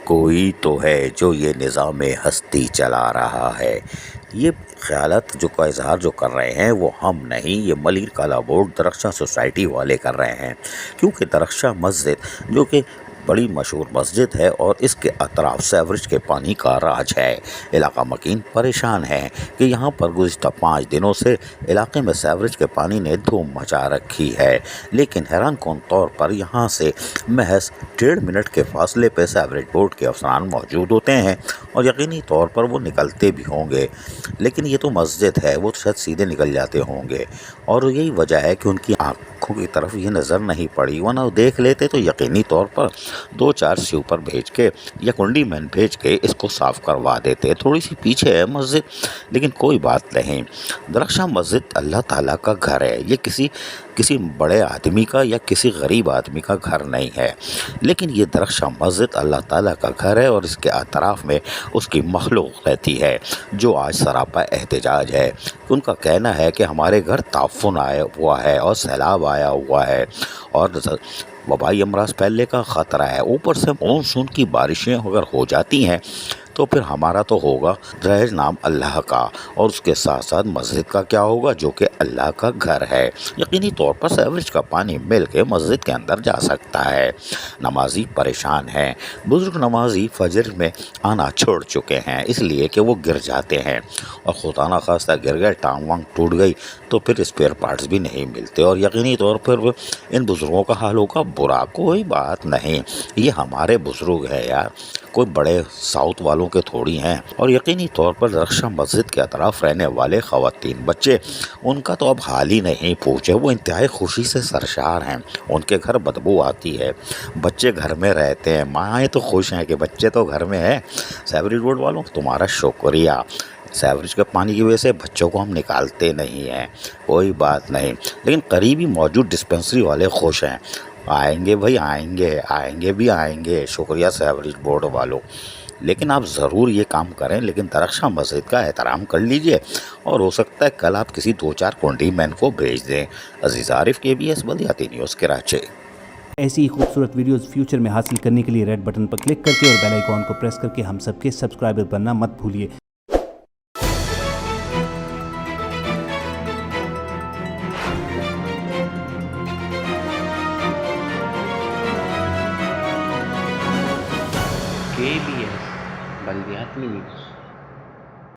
کوئی تو ہے جو یہ نظام ہستی چلا رہا ہے۔ یہ خیالات کا اظہار جو کر رہے ہیں وہ ہم نہیں، یہ ملیر کالا بورڈ درخشاں سوسائٹی والے کر رہے ہیں، کیونکہ درخشاں مسجد جو کہ بڑی مشہور مسجد ہے اور اس کے اطراف سیوریج کے پانی کا راج ہے۔ علاقہ مکین پریشان ہے کہ یہاں پر گزشتہ 5 دنوں سے علاقے میں سیوریج کے پانی نے دھوم مچا رکھی ہے، لیکن حیران کن طور پر یہاں سے محض 1.5 منٹ کے فاصلے پہ سیوریج بورڈ کے افسران موجود ہوتے ہیں اور یقینی طور پر وہ نکلتے بھی ہوں گے، لیکن یہ تو مسجد ہے، وہ شاید سیدھے نکل جاتے ہوں گے، اور یہی وجہ ہے کہ ان کی آنکھوں کی طرف یہ نظر نہیں پڑی، ورنہ وہ دیکھ لیتے تو یقینی طور پر 2-4 سوپر بھیج کے یا کنڈی مین بھیج کے اس کو صاف کروا دیتے۔ تھوڑی سی پیچھے ہے مسجد، لیکن کوئی بات نہیں، درخشاں مسجد اللہ تعالیٰ کا گھر ہے، یہ کسی بڑے آدمی کا یا کسی غریب آدمی کا گھر نہیں ہے، لیکن یہ درخشاں مسجد اللہ تعالیٰ کا گھر ہے اور اس کے اطراف میں اس کی مخلوق رہتی ہے جو آج سراپا احتجاج ہے۔ ان کا کہنا ہے کہ ہمارے گھر تعفن آیا ہوا ہے اور سیلاب آیا ہوا ہے اور وبائی امراض پھیلنے کا خطرہ ہے، اوپر سے مونسون کی بارشیں اگر ہو جاتی ہیں تو پھر ہمارا تو ہوگا رہج نام اللہ کا، اور اس کے ساتھ ساتھ مسجد کا کیا ہوگا جو کہ اللہ کا گھر ہے۔ یقینی طور پر سیوریج کا پانی مل کے مسجد کے اندر جا سکتا ہے۔ نمازی پریشان ہیں، بزرگ نمازی فجر میں آنا چھوڑ چکے ہیں اس لیے کہ وہ گر جاتے ہیں، اور خدا نخواستہ گر گئے، ٹانگ وانگ ٹوٹ گئی تو پھر اسپیئر پارٹس بھی نہیں ملتے، اور یقینی طور پر ان بزرگوں کا حال ہوگا برا۔ کوئی بات نہیں، یہ ہمارے بزرگ ہیں یار، کوئی بڑے ساؤتھ والوں کے تھوڑی ہیں، اور یقینی طور پر درخشاں مسجد کے اطراف رہنے والے خواتین بچے، ان کا تو اب حال ہی نہیں پوچھے، وہ انتہائی خوشی سے سرشار ہیں، ان کے گھر بدبو آتی ہے، بچے گھر میں رہتے ہیں، مائیں تو خوش ہیں کہ بچے تو گھر میں ہیں۔ سیوریج بورڈ والوں تمہارا شکریہ، سیوریج کے پانی کی وجہ سے بچوں کو ہم نکالتے نہیں ہیں، کوئی بات نہیں، لیکن قریبی موجود ڈسپنسری والے خوش ہیں۔ آئیں گے بھائی، آئیں گے بھی آئیں گے، شکریہ سیوریج بورڈ والوں، لیکن آپ ضرور یہ کام کریں، لیکن درخشاں مسجد کا احترام کر لیجئے، اور ہو سکتا ہے کل آپ کسی 2-4 کنڈی مین کو بھیج دیں۔ عزیز عارف، KBS بلدیاتی نیوز، کراچی۔ ایسی ہی خوبصورت ویڈیوز فیوچر میں حاصل کرنے کے لیے ریڈ بٹن پر کلک کر کے اور بیل آئیکن کو پریس کر کے ہم سب کے سبسکرائبر بننا مت بھولیے۔ KBS بلدیاتی نیوز۔